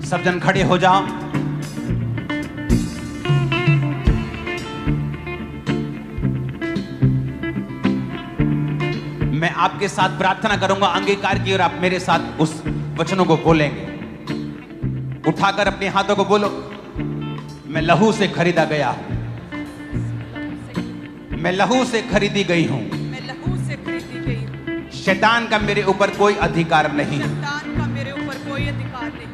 सब जन खड़े हो जाओ। मैं आपके साथ प्रार्थना करूंगा अंगीकार की, और आप मेरे साथ उस वचनों को बोलेंगे। उठाकर अपने हाथों को बोलो, मैं लहू से खरीदा गया हूं, मैं लहू से खरीदी गई हूं, मैं लहू से खरीदी गई हूं। शैतान का मेरे ऊपर कोई अधिकार नहीं, शैतान का मेरे ऊपर कोई अधिकार नहीं।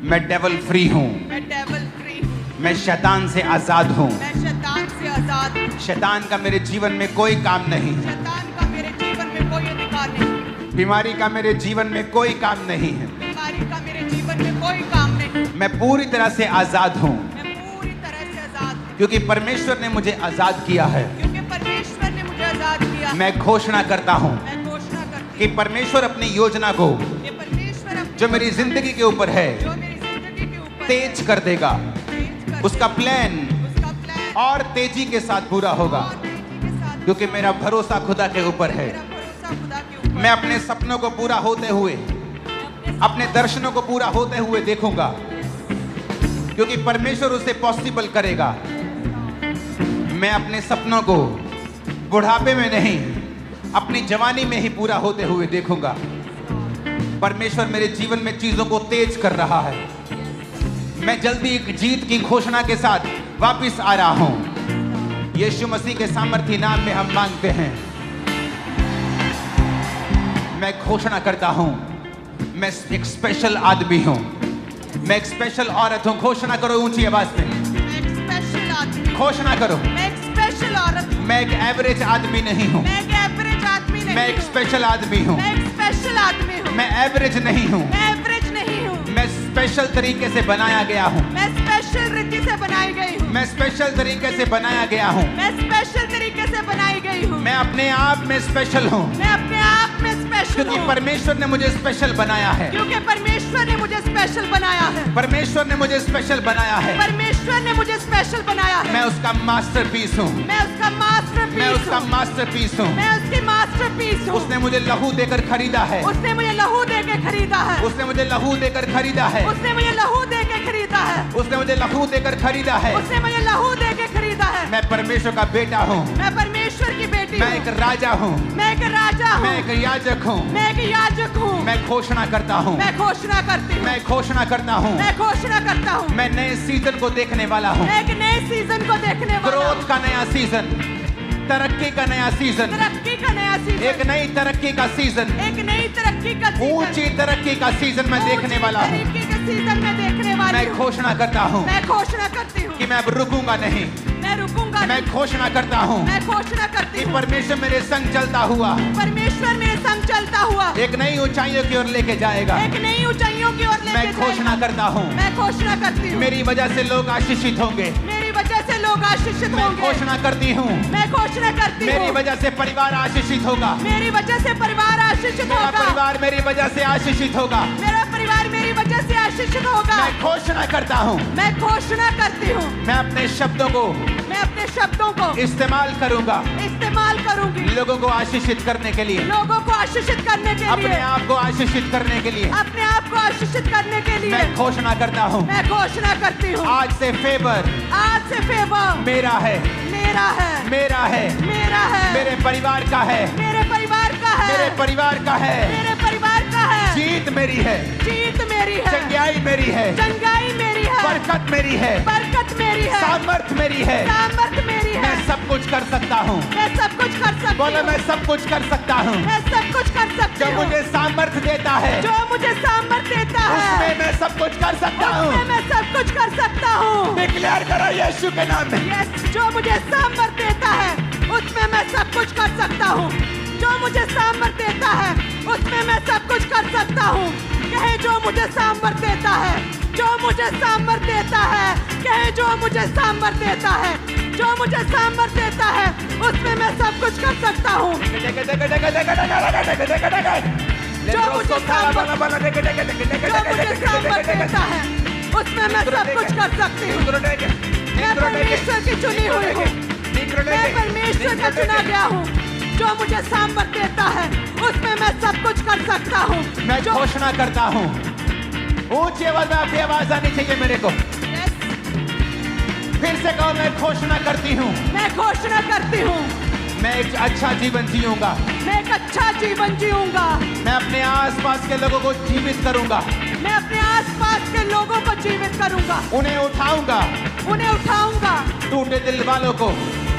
मैं डेवल फ्री हूं, मैं डेवल फ्री हूं। मैं शैतान से आजाद हूं, मैं शैतान से आजाद हूं। शैतान का मेरे जीवन में कोई काम नहीं, शैतान का मेरे जीवन में कोई अधिकार नहीं। बीमारी का मेरे जीवन में कोई काम नहीं है, बीमारी का मेरे जीवन में कोई काम नहीं। मैं पूरी तरह से आजाद हूं, मैं पूरी तरह से आजाद हूं, क्योंकि परमेश्वर ने मुझे आजाद किया है। क्योंकि परमेश्वर ने मुझे आजाद किया। मैं घोषणा करता हूं मैं घोषणा करती कि परमेश्वर अपनी योजना को हूं कि परमेश्वर अपनी जो मेरी जिंदगी के ऊपर है जो मेरी जिंदगी के ऊपर तेज कर देगा, तेज कर उसका प्लान उसका प्लान और तेजी के साथ पूरा होगा, और तेजी के साथ। क्योंकि मेरा भरोसा खुदा के ऊपर है। मेरा भरोसा खुदा के ऊपर। मैं अपने सपनों को पूरा होते हुए, अपने दर्शनों को पूरा होते हुए देखूंगा, क्योंकि परमेश्वर उसे पॉसिबल करेगा। मैं अपने सपनों को बुढ़ापे में नहीं, अपनी जवानी में ही पूरा होते हुए देखूंगा। परमेश्वर मेरे जीवन में चीजों को तेज कर रहा है। मैं जल्दी एक जीत की घोषणा के साथ वापस आ रहा हूं। यीशु मसीह के सामर्थी नाम में हम मांगते हैं। मैं घोषणा करता हूं, मैं एक स्पेशल आदमी हूं, मैं एक स्पेशल औरत हूं। घोषणा करो ऊंची आवाज में, मैं एक स्पेशल आदमी। घोषणा करो। मैं एक स्पेशल औरत हूं। मैं एक एवरेज आदमी नहीं हूं, मैं एक एवरेज आदमी नहीं मैं एक हूं। स्पेशल आदमी हूं। मैं एक स्पेशल आदमी हूं। मैं एवरेज नहीं हूं, मैं एवरेज नहीं हूं। मैं स्पेशल तरीके से बनाया गया हूं, मैं स्पेशल रीति से बनाई गई हूं। मैं स्पेशल तरीके से बनाया गया हूं। मैं स्पेशल तरीके से बनाई गई हूं। मैं अपने आप में स्पेशल हूं, मैं अपने आप में स्पेशल क्योंकि हूं, परमेश्वर ने मुझे स्पेशल बनाया है। क्योंकि परमेश्वर ने मुझे स्पेशल बनाया है। परमेश्वर ने मुझे स्पेशल बनाया है। परमेश्वर ने मुझे स्पेशल बनाया है। मैं उसका मास्टरपीस हूं, मैं उसका मास्टरपीस मैं उसका हूं। मास्टरपीस हूं। मैं उसकी मास्टरपीस हूं। उसने मुझे लहू देकर खरीदा है, उसने मुझे लहू दे के खरीदा है। उसने मुझे लहू देकर खरीदा है, उसने मुझे लहू दे के खरीदा है। उसने मुझे लहू देकर खरीदा है। उसने मुझे लहू दे के खरीदा है। मैं परमेश्वर का बेटा हूं, मैं परमेश्वर की बेटी मैं हूं। एक राजा हूं, मैं एक राजा हूं। मैं एक याजक हूं। मैं एक याजक हूं। मैं घोषणा करता हूं, मैं घोषणा करती हूं। मैं घोषणा करता हूं, मैं घोषणा करता हूं। मैं नए सीजन को देखने वाला हूं। मैं एक नए सीजन को देखने वाला हूं। ग्रोथ का नया सीजन, तरक्की का नया सीजन, तरक्की का नया सीजन। एक नई तरक्की का सीजन, एक नई तरक्की का सीजन। ऊंची तरक्की का सीजन मैं देखने वाला हूं। तरक्की का सीजन मैं देखने वाली मैं हूं। घोषणा करता हूं मैं घोषणा करती हूं कि मैं अब रुकूंगा नहीं। मैं रुकूंगा मैं नहीं। घोषणा करता हूं मैं घोषणा करती कि हूं परमेश्वर मेरे संग चलता हुआ परमेश्वर मेरे संग चलता हुआ एक नई ऊंचाइयों की ओर लेके जाएगा। एक नई ऊंचाइयों की ओर लेके मैं घोषणा जाएगा। करता हूं, मैं घोषणा करती हूं मेरी वजह से लोग आशीषित होंगे। मेरी वजह से लोग आशीषित मैं होंगे। घोषणा करती हूं, मैं घोषणा करती मेरी हूं वजह से परिवार आशीषित होगा। मेरी वजह से परिवार आशीषित मेरा होगा। परिवार मेरी वजह से आशीषित होगा। मेरा परिवार मेरी वजह से आशीषित होगा। मैं घोषणा करता हूं, मैं घोषणा करती हूँ मैं अपने शब्दों को मैं अपने शब्दों को इस्तेमाल करूंगा इस्तेमाल करूंगी लोगों को आशीषित करने के लिए, लोगों को आशीषित करने के अपने लिए आप को आशीषित करने के लिए। अपने आप को आशीषित करने के लिए मैं घोषणा करता हूं, मैं घोषणा करती हूँ आज से फेवर आज से फेवर मेरा है, मेरा है मेरा है, मेरा है मेरे परिवार का है, मेरे परिवार का है मेरे परिवार का है। मेरे परिवार का है जीत मेरी है, जीत मेरी है चंगाई मेरी है, चंगाई मेरी है बरकत मेरी है, बरकत मेरी है सामर्थ मेरी है। सामर्थ मेरी है मैं सब कुछ कर सकता हूँ। मैं सब कुछ कर सकती बोलो हूँ मैं सब कुछ कर सकता हूँ। मैं सब कुछ कर सकती जो हूँ मुझे सामर्थ देता है जो मुझे सामर्थ देता है उसमें मैं सब कुछ कर सकता उसमें हूँ। मैं सब कुछ कर सकता हूँ डिक्लेयर करो यीशु के नाम में। यस जो मुझे सामर्थ देता है उसमें मैं सब कुछ कर सकता हूँ जो मुझे सामर्थ देता है उसमें मैं सब कुछ कर सकता हूँ कहे जो मुझे सामर्थ देता है जो मुझे सामर्थ देता है कहे जो मुझे सामर्थ देता है जो मुझे सामर्थ देता है उसमें मैं सब कुछ कर सकता हूँ जो मुझे सामर्थ देता है उसमें मैं सब कुछ कर सकती हूँ मैं परमेश्वर की चुनी हुई हूँ मैं परमेश्वर का चुना गया हूँ जो मुझे सामर्थ देता है उसमें मैं सब कुछ कर सकता हूँ मैं घोषणा करता हूँ ऊंची आवाज में आपकी आवाज आनी चाहिए मेरे को। Yes, फिर से कहो, मैं घोषणा करती हूँ, मैं घोषणा करती हूँ, मैं एक अच्छा जीवन जीऊंगा। मैं एक अच्छा जीवन जीऊंगा। मैं अपने आसपास के लोगों को जीवित करूंगा, मैं अपने आसपास के लोगों को जीवित करूंगा, उन्हें उठाऊंगा, उन्हें उठाऊंगा, टूटे दिल वालों को,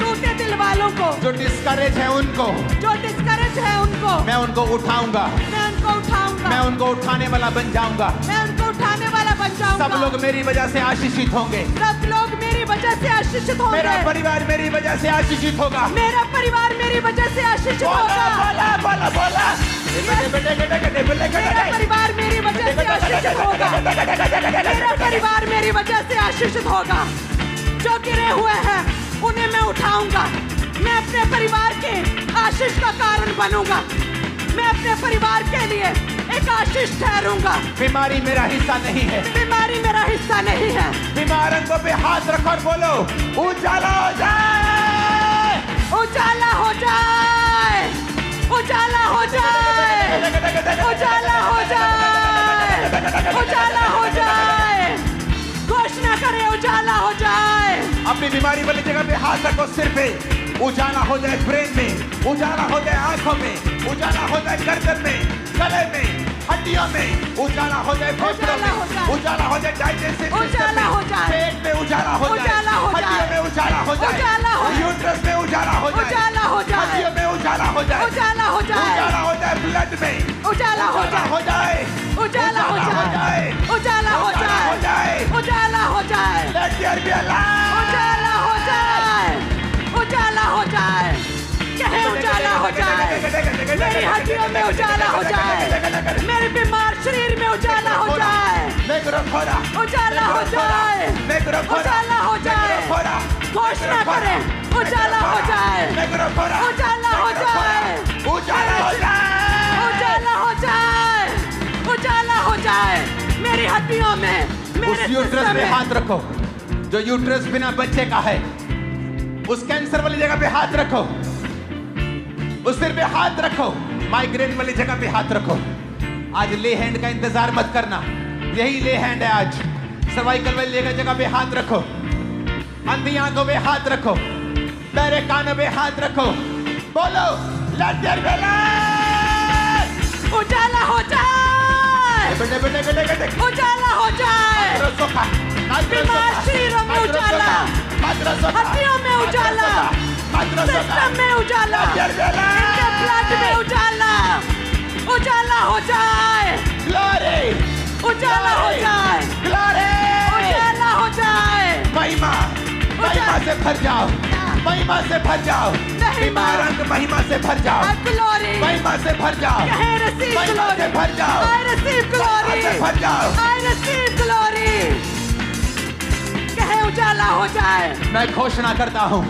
टूटे दिल वालों को, जो डिस्करेज है उनको, जो डिस्करेज है उनको, मैं उनको उठाऊंगा, मैं उनको उठाऊंगा, मैं उनको उठाने वाला बन जाऊंगा। मैं उनको उठाने वाला बन जाऊंगा। सब लोग मेरी वजह से आशीषित होंगे, सब लोग मेरी वजह से आशीषित होंगे। मेरा परिवार मेरी वजह से आशीषित होगा। मेरा परिवार मेरी वजह से आशीषित होगा। बोला बोला बोला मेरा परिवार मेरी वजह से आशीषित होगा। मेरा परिवार मेरी वजह से आशीषित होगा। जो गिरे हुए हैं उन्हें मैं उठाऊंगा। मैं अपने परिवार के आशीष का कारण बनूंगा। मैं अपने परिवार के लिए एक आशीष ठहरूंगा। बीमारी मेरा हिस्सा नहीं है, बीमारी मेरा हिस्सा नहीं है। बीमारों पे हाथ रखो और बोलो, उजाला हो जाए, उजाला हो जाए, उजाला हो जाए, उजाला हो जाए, उजाला हो जाए। घोषणा करें, उजाला हो जाए। अपनी बीमारी वाली जगह पे हाथ रखो, सिर पे उजाला हो जाए, ब्रेन में उजाला हो जाए, आंखों में उजाला हो जाए, गर्दन में, गले में, हड्डियों में उजाला हो जाए, फेफड़ों में उजाला हो जाए, डाइजेस्टिव उजाला हो जाए, पेट में उजाला हो जाए, उजाला हो जाए, हड्डियों में उजाला हो जाए, उजाला हो जाए, यूट्रस में उजाला हो जाए, उजाला हो जाए, हड्डियों में उजाला हो जाए, उजाला हो जाए, उजाला हो जाए, ब्लड में उजाला हो जाए, उजाला हो जाए, उजाला हो जाए, उजाला हो जाए, Let there be a light. उजाला हो जाए, उजाला हो जाए। कहे उजाला हो जाए। मेरी हड्डियों में उजाला हो जाए। मेरे बीमार शरीर में उजाला हो जाए। उजाला हो जाए, उजाला हो जाए। घोषणा करें, उजाला हो जाए, उजाला हो जाए, उजाला हो जाए, उजाला हो जाए, उजाला हो जाए। मेरी हड्डियों में, मेरे उस यूट्रस सिस्टम पे में हाथ रखो जो यूट्रस बिना बच्चे का है। उस कैंसर वाली जगह पे हाथ रखो, उस सिर पे हाथ रखो, माइग्रेन वाली जगह पे हाथ रखो। आज ले हैंड का इंतजार मत करना, यही ले हैंड है आज। सर्वाइकल वाली जगह पे हाथ रखो, अंधी आंखों पे हाथ रखो, बहरे कानों पे हाथ रखो, बोलो लेट देयर बी लाइट। उजाला हो जाए, उजाला हो जाए। बीमार शरीरों में उजाला, हड्डियों में उजाला, सिस्टम में उजाला, इनके ब्लड में उजाला, उजाला हो जाए, ग्लोरी, उजाला हो जाए, ग्लोरी, उजाला हो जाए। महिमा, महिमा से भर जाओ, महिमा से भर जाओ, बीमार अंग महिमा से भर जाओ, ग्लोरी, महिमा से भर जाओ, कहे receive महिमा से glory, भर जाओ, I receive glory, महिमा से भर जाओ। I receive glory। कहे उजाला हो जाए। मैं घोषणा करता हूँ,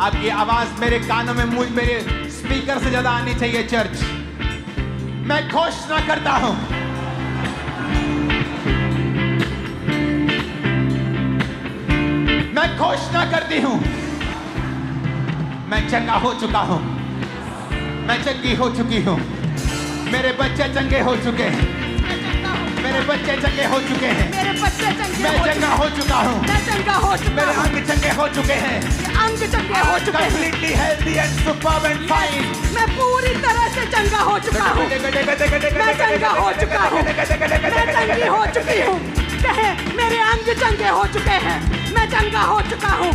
आपकी आवाज मेरे कानों में, मुझ मेरे स्पीकर से ज्यादा आनी चाहिए चर्च। मैं घोषणा करता हूँ, मैं घोषणा करती हूँ, मैं चंगा हो चुका हूँ, मैं चंगी हो चुकी हूँ, मेरे बच्चे चंगे हो चुके हैं, मेरे बच्चे चंगे हो चुके हैं, मेरे बच्चे चंगे मैं हो चंगा हो चुका हूँ, मैं चंगा हो चुका मेरे हूँ, अंग चंगे हो चुके हैं, अंग चंगे हो चुके हैं। completely healthy and superb and fine। मैं पूरी तरह से चंगा हो चुका हूँ, मैं चंगा हो चुका हूँ, मैं चंगी हो चुकी हूँ। कहे मेरे अंग चंगे हो चुके हैं, मैं चंगा हो चुका हूँ।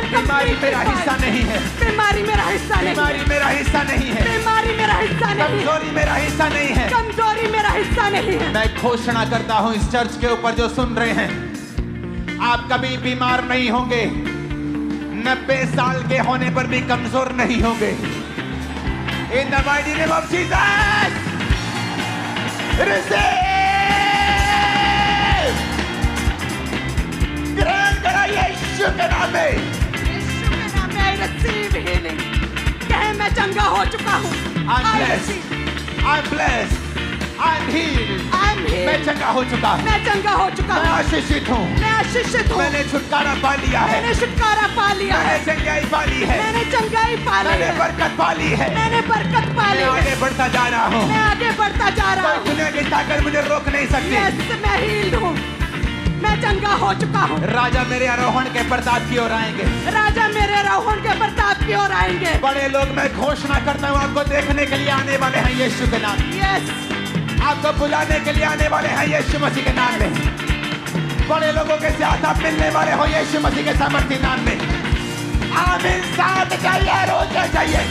बीमारी मेरा हिस्सा नहीं है, बीमारी मेरा हिस्सा नहीं, बीमारी मेरा हिस्सा नहीं है, बीमारी मेरा हिस्सा नहीं, कमजोरी मेरा हिस्सा नहीं है। कमजोरी मेरा हिस्सा नहीं है। मैं घोषणा करता हूँ इस चर्च के ऊपर जो सुन रहे हैं, आप कभी बीमार नहीं होंगे, 90 साल के होने पर भी कमजोर नहीं होंगे। In the mighty name of Jesus, receive। ग्रहण करा यीशु के नाम में। यीशु के नाम में I receive healing। कहे मैं चंगा हो चुका हूँ। I'm I blessed, receive। I'm blessed, I'm healed। I'm healed। मैं चंगा हो चुका हूँ, मैं चंगा हो चुका मैं हूँ, आशीषित हूँ, मैं आशीषित हूँ, मैंने छुटकारा पा लिया है, मैंने छुटकारा पा लिया मैंने है, चंगाई पा ली है, मैंने चंगाई पा ली मैंने है, बरकत पा ली है। मैंने बरकत पा ली मैं है, आगे बढ़ता जा रहा हूँ, मैं आगे बढ़ता जा रहा कोई हूँ। दुनिया की ताकत मुझे रोक नहीं सकती। यस, मैं हील्ड हूँ, मैं चंगा हो चुका हूँ। राजा मेरे आरोहण के प्रताप की ओर आएंगे। राजा मेरे आरोहण के प्रताप की ओर आएंगे। बड़े लोग, मैं घोषणा करता हूँ, आपको देखने के लिए आने वाले हैं यीशु के नाम में। यस, आपको बुलाने के लिए आने वाले हैं यीशु मसीह के नाम में। बड़े लोगों के साथ आप मिलने वाले हो यीशु मसीह के सामर्थ्य नाम में। आमीन। साथ चाहिए, रोज चाहिए।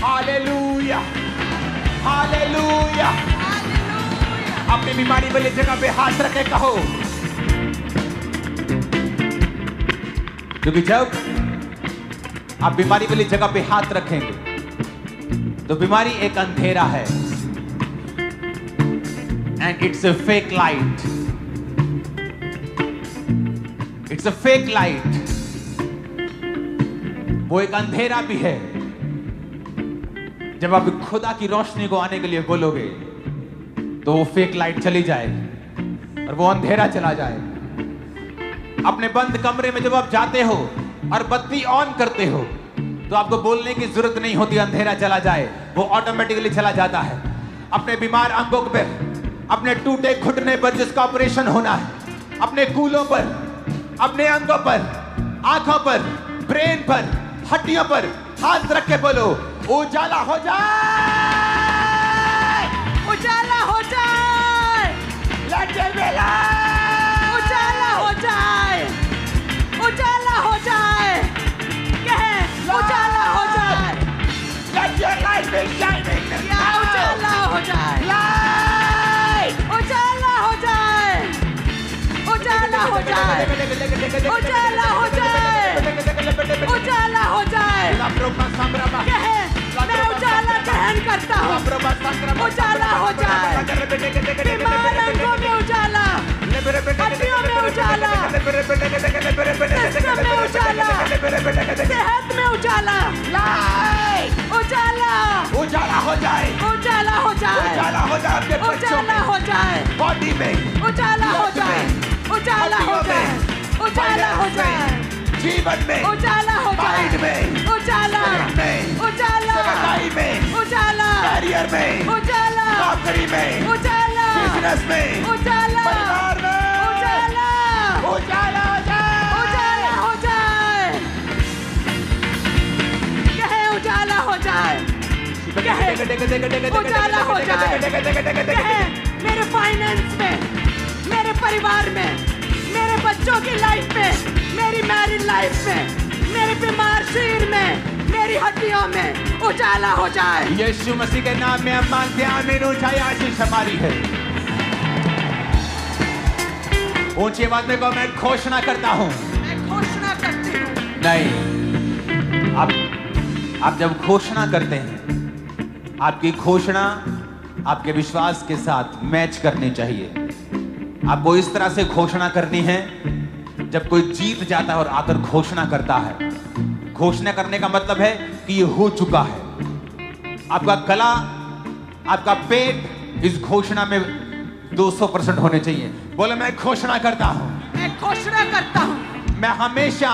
Hallelujah, hallelujah. अपनी बीमारी वाली जगह पे हाथ रखे कहो, क्योंकि जब आप बीमारी वाली जगह पे हाथ रखेंगे तो बीमारी एक अंधेरा है, and it's a fake light. It's a fake light. वो एक अंधेरा भी है। जब आप खुदा की रोशनी को आने के लिए बोलोगे तो वो फेक लाइट चली जाएगी और वो अंधेरा चला जाएगा। अपने बंद कमरे में जब आप जाते हो और बत्ती ऑन करते हो तो आपको बोलने की जरूरत नहीं होती, अंधेरा चला जाए, वो ऑटोमेटिकली चला जाता है। अपने बीमार अंगों पर, अपने टूटे घुटने पर जिसका ऑपरेशन होना है, अपने कूलों पर, अपने अंगों पर, आंखों पर, ब्रेन पर, हड्डियों पर हाथ रख के बोलो, उजाला हो जाए, उजाला हो जाए, लेट देयर बी लाइट, उजाला हो जाए, उजाला हो जाए, कहे उजाला हो जाए, let your light B shining, या उजाला हो जाए, लाइट, उजाला हो जाए, उजाला हो जाए, उजाला हो जाए, उजाला हो जाए, कहे मैं उजाला ग्रहण करता हूँ, उजाला हो जाए, बीमार अंगों में उजाला, हड्डियों में उजाला, सिस्टम में उजाला, सेहत में उजाला, लाइट, उजाला, उजाला हो जाए, उजाला हो जाए, उजाला हो जाए, आपके बच्चों उजाला में, हो जाए, बॉडी में, उजाला हो जाए, उजाला हो जाए, उजाला हो जाए, जीवन में, उजाला हो जाए, माइंड में, उजाला, में, उजाला, सेवकाई में, उजाला, करियर में, उजाला, नौकरी में, उजाला, बिजनेस में, उजाला, परिवार में, उजाला, उजाला हो जाए, उजाला हो जाए, कहे उजाला हो जाए, कहे उजाला हो जाए, कहे मेरे फाइनेंस में, मेरे परिवार में, मेरे बच्चों की लाइफ में, मेरी मैरिड लाइफ में, मेरे बीमार शरीर में, मेरी हड्डियों में उजाला हो जाए। यीशु मसीह के नाम में हम मांगते हैं, आमीन। ऊंचाई आशीष हमारी है। ऊंची आवाज में कहो, मैं घोषणा करता हूं। मैं घोषणा करती हूँ। नहीं, आप जब घोषणा करते हैं, आपकी घोषणा आपके विश्वास के साथ मैच करनी चाहिए। आपको इस तरह से घोषणा करनी है, जब कोई जीत जाता है और आकर घोषणा करता है। घोषणा करने का मतलब है कि ये हो चुका है। आपका गला, आपका पेट इस घोषणा में 200% होने चाहिए। बोले, मैं घोषणा करता हूं, मैं घोषणा करता हूँ, मैं हमेशा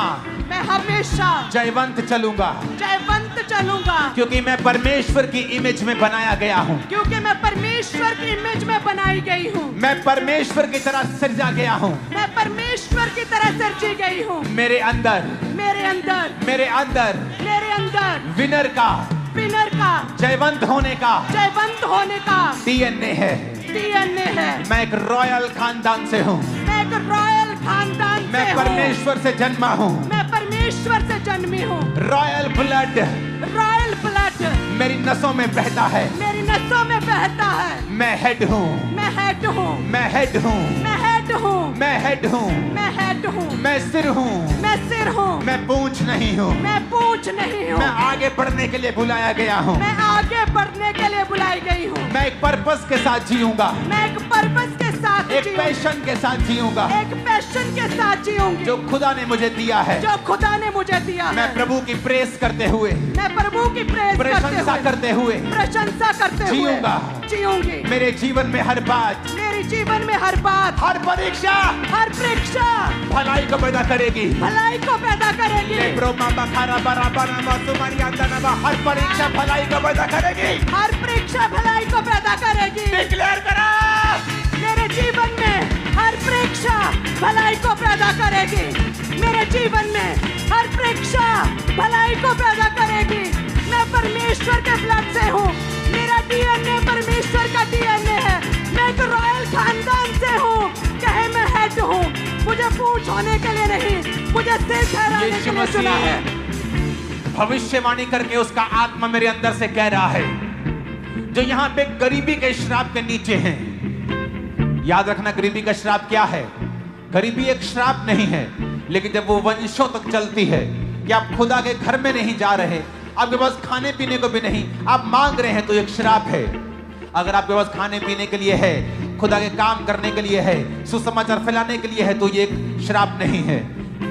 जयवंत चलूंगा, जयवंत चलूंगा, क्योंकि मैं परमेश्वर की इमेज में बनाया गया हूं, क्योंकि मैं परमेश्वर की इमेज में बनाई गई हूँ, मैं परमेश्वर की तरह सृजा गया हूं, मैं परमेश्वर की तरह सृजी गई हूँ। मेरे अंदर, मेरे अंदर, मेरे अंदर मेरे अंदर विनर का, विनर का, जयवंत होने का जयवंत होने का डीएनए है। डीएनए है। मैं एक रॉयल खानदान से हूँ, मैं एक रॉयल खानदान से मैं हूँ। परमेश्वर से जन्मा हूँ, मैं परमेश्वर से जन्मी हूँ। रॉयल ब्लड रॉयल ब्लड मेरी नसों में बहता है। मेरी नसों में बहता है। मैं हेड हूँ, मैं हेड हूँ, मैं हेड हूँ, मैं हेड हूँ, मैं हेड हूँ, मैं हेड हूँ, मैं सिर हूँ, मैं सिर हूँ, मैं पूंछ नहीं हूँ, मैं पूंछ नहीं हूँ, मैं आगे बढ़ने के लिए बुलाया गया हूँ, मैं आगे बढ़ने के लिए बुलाई गई हूँ। मैं एक पर्पस के साथ जीऊंगा, मैं एक पर्पस के साथ एक एक पैशन के साथ जीऊंगा एक पैशन के साथ जीऊंगी जो खुदा ने मुझे दिया है। जो खुदा ने मुझे दिया मैं है। प्रभु की प्रेस करते हुए, मैं प्रभु की प्रशंसा करते हुए प्रशंसा करते हुए जीऊंगा। जीऊंगी। मेरे जीवन में हर बात, मेरे जीवन में हर बात, हर परीक्षा हर परीक्षा भलाई को पैदा करेगी। भलाई को पैदा करेगी। हर परीक्षा भलाई को पैदा करेगी। हर परीक्षा भलाई को पैदा करेगी। डिक्लेयर करा, मेरे जीवन में हर परीक्षा भलाई को पैदा करेगी। मेरे जीवन में हर परीक्षा भलाई को पैदा करेगी। मैं परमेश्वर के ब्लड से हूँ। मेरा डीएनए परमेश्वर का डीएनए है। मैं एक रॉयल खानदान से हूँ। कहे मैं हेड हूँ। मुझे पूंछ होने के लिए नहीं, मुझे सिर ठहराने यीशु के लिए मसीह चुना है। भविष्यवाणी करके उसका आत्मा मेरे अंदर से कह रहा है, जो यहाँ पे गरीबी के श्राप के नीचे हैं। याद रखना, गरीबी का श्राप क्या है? गरीबी एक श्राप नहीं है, लेकिन जब वो वंशों तक चलती है कि आप खुदा के घर में नहीं जा रहे, आपके पास खाने पीने को भी नहीं, आप मांग रहे हैं, तो एक श्राप है। अगर आपके पास खाने पीने के लिए है, खुदा के काम करने के लिए है, सुसमाचार फैलाने के लिए है, तो ये एक श्राप नहीं है।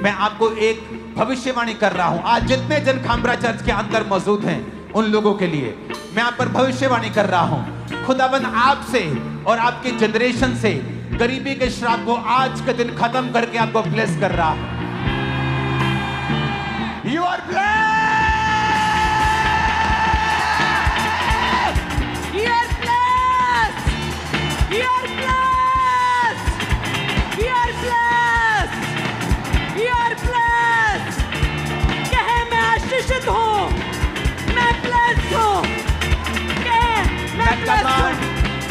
मैं आपको एक भविष्यवाणी कर रहा हूं। आज जितने जन खामरा चर्च के अंदर मौजूद हैं, उन लोगों के लिए मैं आप पर भविष्यवाणी कर रहा हूं। खुदाबंद आपसे और आपके जनरेशन से गरीबी के श्राप को आज के दिन खत्म करके आपको ब्लेस कर रहा है। You are blessed, You are blessed. You are blessed. You are blessed. You are blessed. कहे मैं आशीषित हूँ। मैं blessed हूँ। कहे मैं blessed हूँ।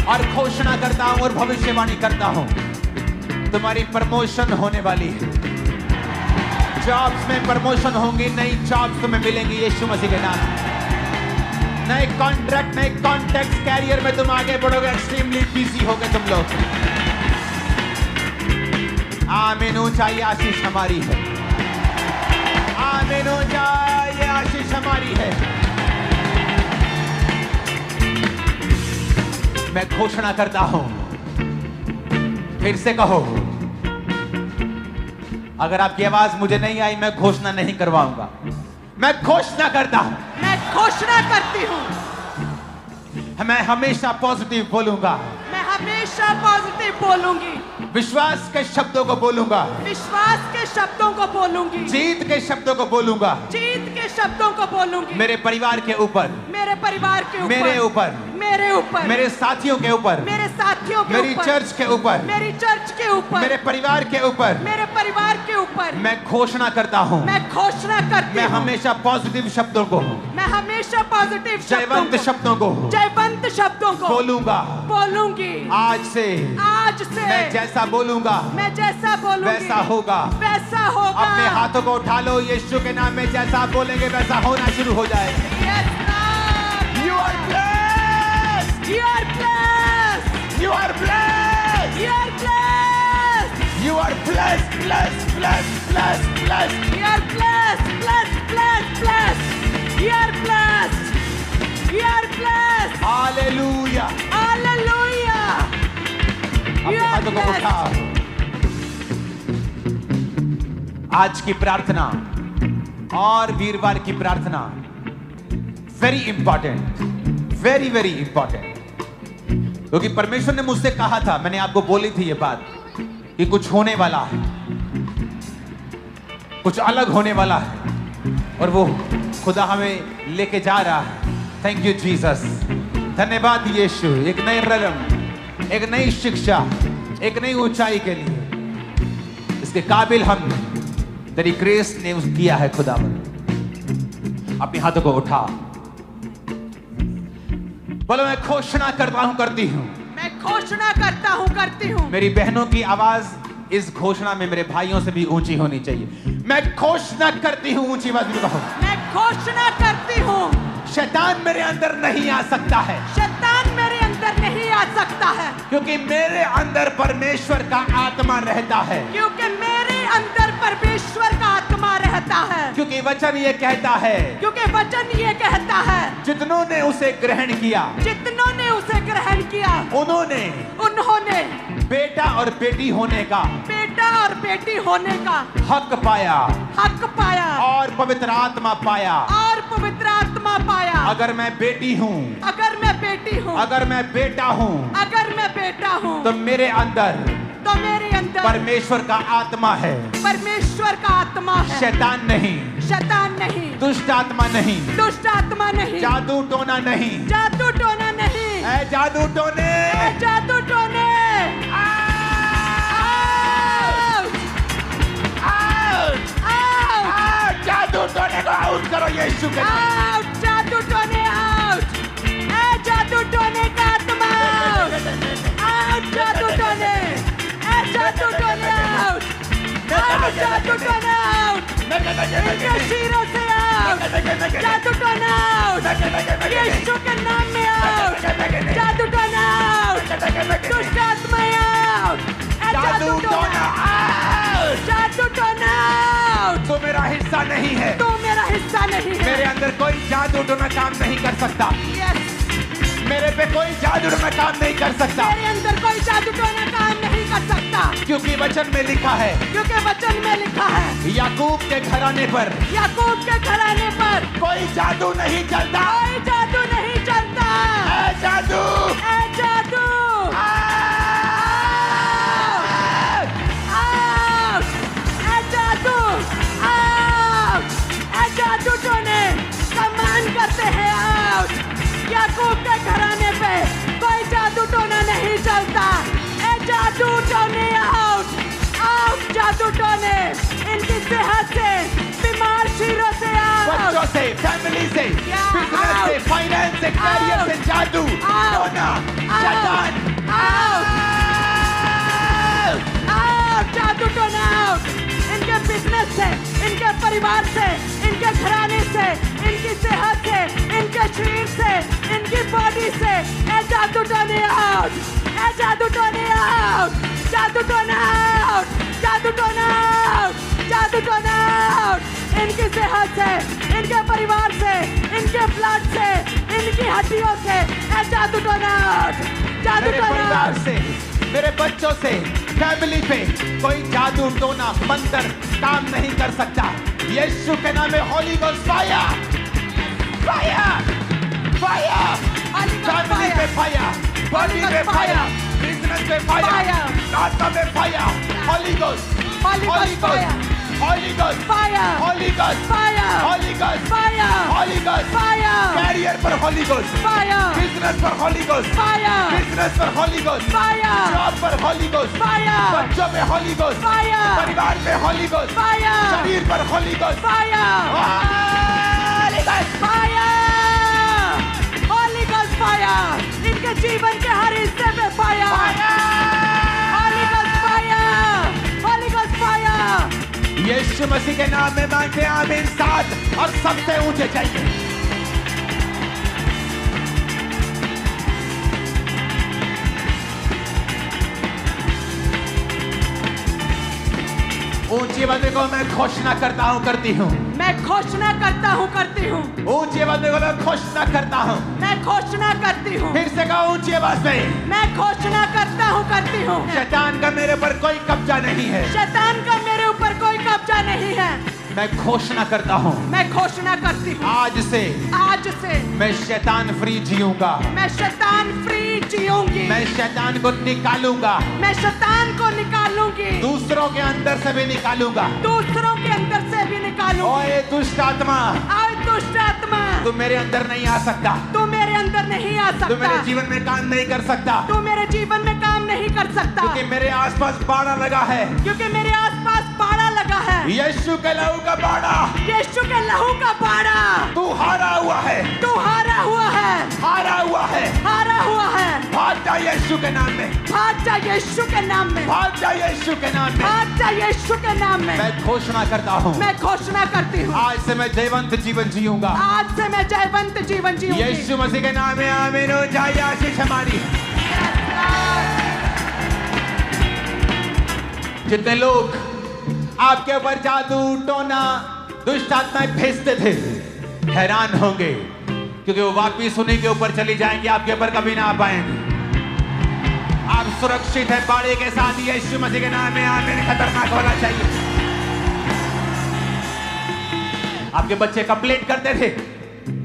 और घोषणा करता हूं और भविष्यवाणी करता हूं, तुम्हारी प्रमोशन होने वाली है। जॉब्स में प्रमोशन होंगी, नई जॉब्स तुम्हें मिलेंगी यीशु मसीह के नाम। नए कॉन्ट्रैक्ट, नए कॉन्टैक्ट, कैरियर में तुम आगे बढ़ोगे। एक्सट्रीमली बिजी होगे तुम लोग। आमीन। ऊंचाई आशीष हमारी है। आमीन। ऊंचाई आशीष हमारी है। मैं घोषणा करता हूं, फिर से कहो। अगर आपकी आवाज मुझे नहीं आई, मैं घोषणा नहीं करवाऊंगा। मैं घोषणा करता हूं, मैं घोषणा करती हूँ। मैं हमेशा पॉजिटिव बोलूंगा। मैं हमेशा पॉजिटिव बोलूंगी। विश्वास के शब्दों को बोलूंगा। विश्वास के शब्दों को बोलूंगी। जीत के शब्दों को बोलूंगा। जीत के शब्दों को बोलूंगी। मेरे परिवार के ऊपर, मेरे परिवार के ऊपर, मेरे ऊपर, मेरे ऊपर, मेरे साथियों के ऊपर, मेरे साथियों के मेरी ऊपर, चर्च के ऊपर, मेरी चर्च के ऊपर, मेरे परिवार के ऊपर, मेरे परिवार के ऊपर मैं घोषणा करता हूं। मैं घोषणा करती मैं हूँ। हमेशा पॉजिटिव शब्दों को, मैं हमेशा पॉजिटिव जयवंत शब्दों को जयवंत शब्दों को बोलूंगा। बोलूंगी। आज से मैं जैसा बोलूंगा, मैं जैसा बोलूंगी वैसा होगा। वैसा होगा। अपने हाथों को उठा लो, यीशु के नाम में जैसा आप बोलेंगे वैसा होना शुरू हो जाएगा। Yes, Lord. You are blessed. You are blessed. You are blessed. You are blessed. You are blessed, blessed, blessed, blessed, blessed. You are blessed, blessed, blessed, blessed. You are blessed. You are blessed. Hallelujah. Hallelujah. अपने You are हाथों को blessed. उठाओ। आज की प्रार्थना और वीरवार की प्रार्थना very important, very very important, क्योंकि परमेश्वर ने मुझसे कहा था, मैंने आपको बोली थी ये बात कि कुछ होने वाला है, कुछ अलग होने वाला है, और वो खुदा हमें लेके जा रहा है। Thank you Jesus. धन्यवाद यीशु। एक नए रलम, एक नई शिक्षा, एक नई ऊंचाई के लिए इसके काबिल हम तेरी ग्रेस ने उस किया है। खुदा अपने हाथों को उठा, बोलो मैं घोषणा करता हूं, करती हूं। मैं घोषणा करता हूं, करती हूं। मेरी बहनों की आवाज इस घोषणा में मेरे भाइयों से भी ऊंची होनी चाहिए। मैं घोषणा करती हूं, ऊंची आवाज में कहो। मैं घोषणा करती हूं। शैतान मेरे अंदर नहीं आ सकता है। शैतान मेरे अंदर नहीं आ सकता है, क्योंकि मेरे अंदर परमेश्वर का आत्मा रहता है। क्योंकि मेरे अंदर परमेश्वर का आत्मा रहता है। क्योंकि वचन ये कहता है, क्योंकि वचन ये कहता है, जितनों ने उसे ग्रहण किया, जितनों ने उसे ग्रहण किया, उन्होंने बेटा और बेटी होने का हक पाया और पवित्र आत्मा पाया। अगर मैं बेटी हूँ, अगर मैं बेटा हूँ, तो मेरे अंदर परमेश्वर का आत्मा है, शैतान नहीं, दुष्ट आत्मा नहीं, जादू टोना नहीं, ऐ जादू टोने, जादू टोने को आउट करो यीशु के नाम। जादू टोने का आत्मा आउट, जादू टोने आउट, जादू टोने आउट, इनके सिरों से आउट, जादू टोने आउट, यीशु के नाम में आउट, जादू टोने आउट, दुष्ट आत्मा आउट, जादू टोना आउट, जादू टोना आउट। तो मेरा हिस्सा नहीं है, तू मेरा हिस्सा नहीं है। मेरे अंदर कोई जादू टोना काम नहीं कर सकता, मेरे पे कोई जादू टोना काम नहीं कर सकता, मेरे अंदर कोई जादू टोना काम नहीं कर सकता, क्योंकि वचन में लिखा है, याकूब के घराने पर कोई जादू नहीं चलता, कोई जादू नहीं चलता। ऐ जादू, ऐ जादू जादू टोने सम्मान करते हैं आउट। याकूब के घराने पे कोई जादू टोना नहीं चलता। ए जादू टोने आउट, जादू टोने इनकी सेहत से, बीमार चीरों से आउट, बच्चों से, फैमिली से, बिजनेस से, फाइनेंस से, कैरियर से जादू टोना, शैतान जादू टोना आउट, इनके बिजनेस से, इनके परिवार से, इनके घराने से, इनकी सेहत से, इनके शरीर से, इनकी बॉडी से। ए जादू टोने आउट, ए जादू टोने आउट, जादू टोना आउट, जादू टोना आउट, जादू टोना आउट, इनकी सेहत से, इनके परिवार से, इनके ब्लड से, इनकी हड्डियों से। ए जादू टोना आउट, जादू मेरे टोना परिवार से, मेरे बच्चों से, फैमिली पे कोई जादू टोना मंत्र काम नहीं कर सकता। यीशु के नाम में holy ghost fire, fire, fire, family पे फायर, बॉडी पे फायर, बिजनेस पे फायर, आत्मा पे fire, Holi ghost, Holi ghost, Holi ghost, Holi ghost, Holi ghost, Holi ghost, career पर होली गोस्ट, बिजनेस पर होली गोस्ट, बिजनेस पर होली गोस्ट, जॉब पर होली गोस्ट, बच्चों पे होली गोस्ट, परिवार पे होली गोस्ट, शरीर पर Holi ghost, Holi ghost, Holi ghost fire, इनके जीवन के हर हिस्से पे fire, Holi ghost fire, Holi ghost fire. Yeshu Masih के नाम में मांगते हैं आमीन। साथ और सबसे ऊंचे चाहिए। ऊंची आवाज़ को मैं घोषणा करता हूँ, करती हूँ, मैं घोषणा करता हूँ, करती हूँ, ऊंची आवाज़ को मैं घोषणा करता हूँ, मैं घोषणा करती हूँ, फिर से कहो ऊंची आवाज़ में, मैं घोषणा करता हूँ, करती हूँ। शैतान का मेरे पर कोई कब्जा नहीं है, शैतान का मेरे ऊपर कोई कब्जा नहीं है। मैं घोषणा करता हूँ, मैं घोषणा करती हूँ, आज से मैं शैतान फ्री जीऊंगा, मैं शैतान फ्री जीऊंगी, मैं शैतान को निकालूंगा, मैं शैतान को निकालूंगी, दूसरों के अंदर से भी निकालूंगा, दूसरों के अंदर से भी निकालूंगी। ओए दुष्ट आत्मा, ओए दुष्ट आत्मा, तू मेरे अंदर नहीं आ सकता, तू मेरे अंदर नहीं आ सकता, तू मेरे जीवन में काम नहीं कर सकता, तू मेरे जीवन में काम नहीं कर सकता, क्योंकि मेरे आसपास बाड़ा लगा है, क्योंकि मेरे आसपास बाड़ा लगा है, यीशु के लहू का बाड़ा, यीशु के लहू का बाड़ा। तू हारा हुआ है, तू हारा हुआ है, हारा हुआ है, हारा हुआ है। भाग जा यीशु के नाम में, भाग जा यीशु के नाम में, भाग जा यीशु के नाम में, भाग जा यीशु के नाम में। मैं घोषणा करता हूँ, मैं घोषणा करती हूँ, आज से मैं जयवंत जीवन जीऊंगा, आज से मैं जयवंत जीवन जीऊंगी। यीशु मसीह के नाम में आमीन हो जाए। आशीष हमारी। जितने लोग आपके ऊपर जादू टोना दुष्ट आत्माएं भेजते थे, हैरान होंगे, क्योंकि वो वापिस उन्हीं के ऊपर चली जाएंगी, आपके ऊपर कभी ना आ पाएंगे। आप सुरक्षित हैं बाड़े के साथ। यीशु मसीह के नाम में आमीन। खतरनाक होना चाहिए। आपके बच्चे कंप्लेंट करते थे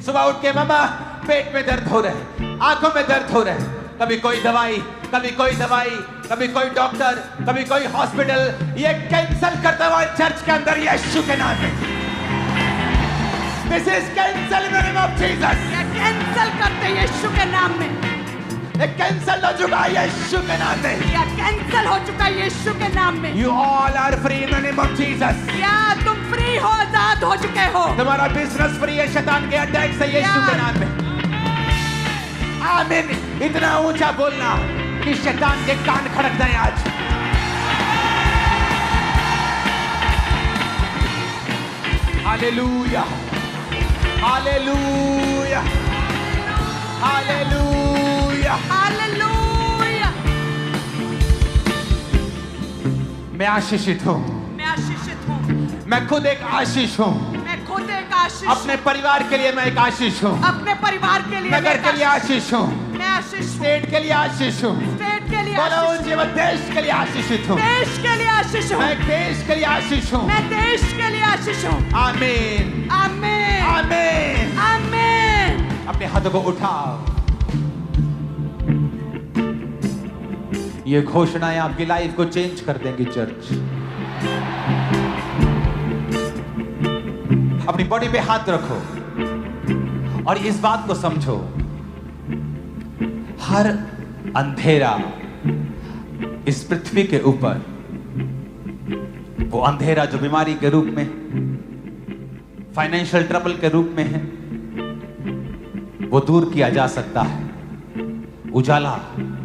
सुबह उठ के, मामा पेट में दर्द हो रहा है, आंखों में दर्द हो रहा है। कभी कोई दवाई, कभी कोई दवाई, कभी कोई डॉक्टर, कभी कोई हॉस्पिटल। ये कैंसिल करता हुआ चर्च के अंदर यीशु के नाम में। This is cancel in the name of Jesus. ये कैंसिल करते यीशु के नाम में। ये कैंसिल हो चुका है यीशु के नाम में। या कैंसिल हो चुका है यीशु के नाम में। You all are free in the name of Jesus. या तुम फ्री हो, आजाद हो चुके हो। तुम्हारा बिजनेस फ्री है शैतान के अटैक से यीशु के नाम में। आमीन। इतना ऊंचा बोलना कि शैतान के कान खड़क जाए आज। Hallelujah, hallelujah, hallelujah, hallelujah. मैं आशीषित हूँ। मैं आशीषित हूँ। मैं खुद एक आशीष हूँ। मैं खुद एक आशीष। अपने परिवार के लिए मैं एक आशीष हूँ। अपने परिवार के लिए नगर के लिए आशीष हूँ। मैं आशीष हूँ। स्टेट के लिए आशीष हूँ। स्टेट के लिए बोलो आशीष। ऊंचे, मैं देश के लिए आशीषित हूँ। देश के लिए आशीष हूँ। मैं देश के लिए आशीष हूँ। मैं देश के लिए आशीष हूँ। आमीन, आमीन, आमीन, आमीन। अपने हाथों को उठाओ। ये घोषणाएं आपकी लाइफ को चेंज कर देंगी चर्च। अपनी बॉडी पे हाथ रखो और इस बात को समझो, हर अंधेरा इस पृथ्वी के ऊपर, वो अंधेरा जो बीमारी के रूप में, फाइनेंशियल ट्रबल के रूप में है, वो दूर किया जा सकता है उजाला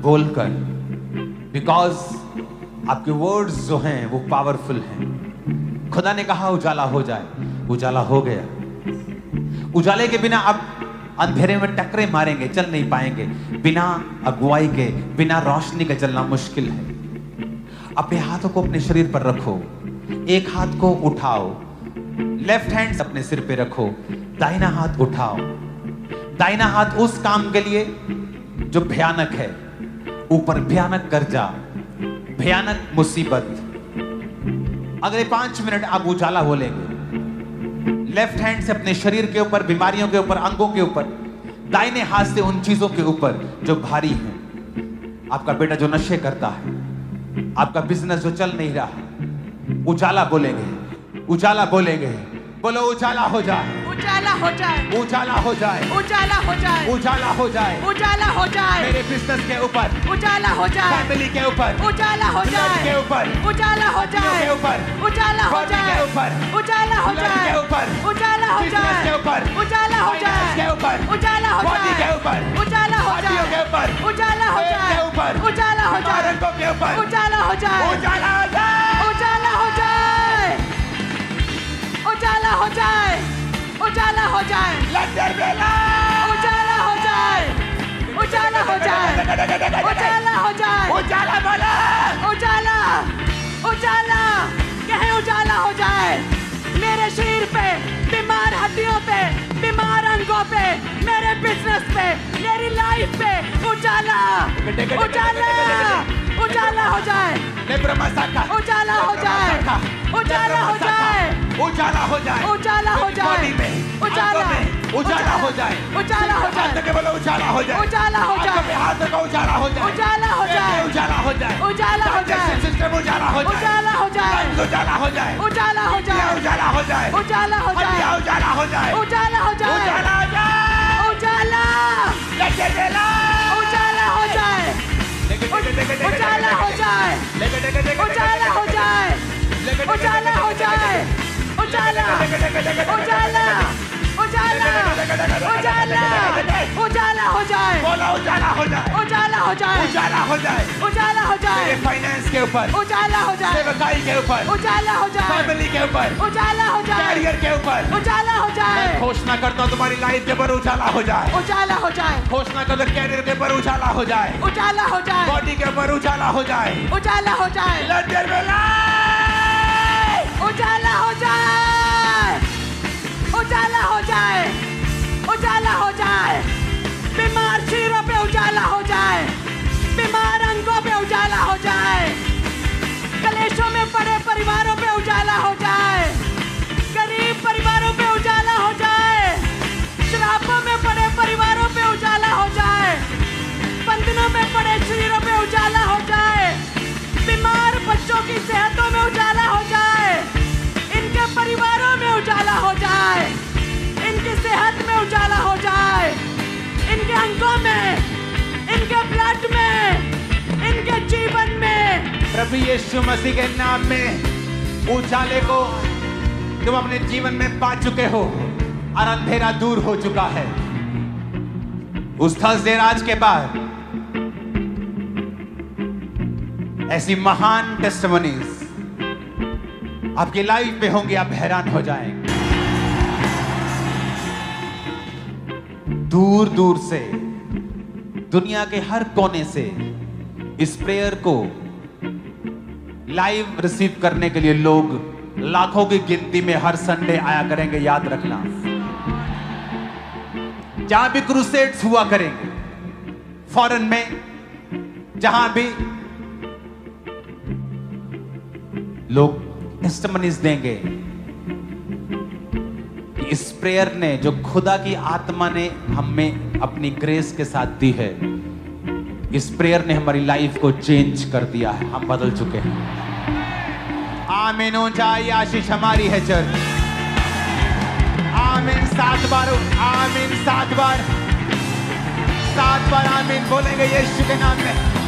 बोलकर। बिकॉज आपके वर्ड्स जो हैं वो पावरफुल हैं। खुदा ने कहा उजाला हो जाए, उजाला हो गया। उजाले के बिना आप अंधेरे में टकरे मारेंगे, चल नहीं पाएंगे। बिना अगुवाई के, बिना रोशनी के चलना मुश्किल है। अपने हाथों को अपने शरीर पर रखो, एक हाथ को उठाओ, लेफ्ट हैंड अपने सिर पे रखो, दाहिना हाथ उठाओ। दाहिना हाथ उस काम के लिए जो भयानक है, ऊपर भयानक कर्जा, भयानक मुसीबत। अगले 5 मिनट आप उजाला बोलेंगे। लेफ्ट हैंड से अपने शरीर के ऊपर, बीमारियों के ऊपर, अंगों के ऊपर, दाहिने हाथ से उन चीजों के ऊपर जो भारी हैं। आपका बेटा जो नशे करता है, आपका बिजनेस जो चल नहीं रहा, उजाला बोलेंगे, उजाला बोलेंगे। बोलो उजाला हो जाए, उजाला हो जाए, उजाला हो जाए, उजाला हो जाए, उजाला हो जाए, उजाला हो जाए। मेरे बिजनेस के ऊपर, उजाला हो जाए, फैमिली के ऊपर, उजाला हो जाए, के ऊपर, उजाला हो जाए, के ऊपर, उजाला हो बॉडी जाए, के ऊपर, उजाला हो जाए, के ऊपर, उजाला हो बिजनेस जाए, के ऊपर, उजाला हो फाइनेंस जाए, के ऊपर, उजाला हो बॉडी जाए, के ऊपर, उजाला हो हड्डियों के जाए, ऊपर, उजाला हो पेट जाए, के ऊपर, उजाला हो जाए, रंगों के ऊपर, उजाला हो जाए, उजाला हो जाए, उजाला हो जाए, उजाला हो जाए, उजाला हो जाए, लंदन बेला, उजाला हो जाए, उजाला हो जाए, उजाला हो जाए, उजाला बोला, उजाला, उजाला, कहे उजाला हो जाए। मेरे शरीर पे, बीमार हड्डियों पे, बीमार अंगों पे, मेरे बिजनेस पे, मेरी लाइफ पे उजाला, उजाला, उजाला हो जाए, उजाला हो जाए, उजाला हो जाए, उजाला हो जाए, उजाला हो जाए, बॉडी में, उजाला, उजाला हो जाए, उजाला हो जाए, के बोलो उजाला हो जाए, उजाला हो जाए, हाथों का उजाला हो जाए, उजाला हो जाए, उजाला हो जाए, उजाला हो जाए, सिस्टम उजाला हो जाए, उजाला हो जाए, उजाला हो जाए, उजाला हो जाए, उजाला हो जाए, उजाला हो जाए, उजाला हो जाए, उजाला हो जाए, उजाला हो जाए, उजाला, लंदन बेला, उजाला हो जाए, उजाला हो जाए, उजाला हो जाए, उजाला हो जाए, उजाला, उजाला, उजाला, उजाला, उजाला हो जाए, बोला उजाला हो जाए, उजाला हो जाए, उजाला हो जाए, उजाला हो जाए, मेरे फाइनेंस के ऊपर, उजाला हो जाए, सेवकाई के ऊपर, उजाला हो जाए, फैमिली के ऊपर, उजाला हो जाए, कैरियर के ऊपर, उजाला हो जाए, मैं घोषणा करता हूँ तुम्हारी लाइफ के ऊपर उजाला हो जाए, उजाला हो जाए, घोषणा करता हूँ कैरियर के ऊपर उजाला हो जाए, उजाला हो जाए, बॉडी के ऊपर उजाला हो जाए, उजाला हो जाए, लंदन बेला, उजाला हो जाए, उजाला हो जाए, उजाला हो जाए, बीमार शरीरों पे उजाला हो जाए, बीमार अंगों पे उजाला हो जाए, बीमार बच्चों की सेहतों में उजाला हो जाए, इनके परिवारों में उजाला हो जाए, इनकी सेहत में उजाला हो जाए, इनके अंगों में, इनके ब्लड में, इनके जीवन में। प्रभु यीशु मसीह के नाम में उजाले को तुम अपने जीवन में पा चुके हो और अंधेरा दूर हो चुका है। उस थर्सडे राज के बाद ऐसी महान टेस्टिमनीज आपकी लाइफ में होंगी, आप हैरान हो जाएंगे। दूर दूर से, दुनिया के हर कोने से इस प्रेयर को लाइव रिसीव करने के लिए लोग लाखों की गिनती में हर संडे आया करेंगे। याद रखना, जहां भी क्रूसेड्स हुआ करेंगे, फॉरेन में जहां भी लोग टेस्टिमनीज देंगे कि इस प्रेयर ने, जो खुदा की आत्मा ने हमें अपनी ग्रेस के साथ दी है, इस प्रेयर ने हमारी लाइफ को चेंज कर दिया है, हम बदल चुके हैं। आमीन। ऊंचाई आशीष हमारी है चर्च। आमीन। 7 बार आमीन, 7 बार आमीन बोलेंगे यीशु के नाम में।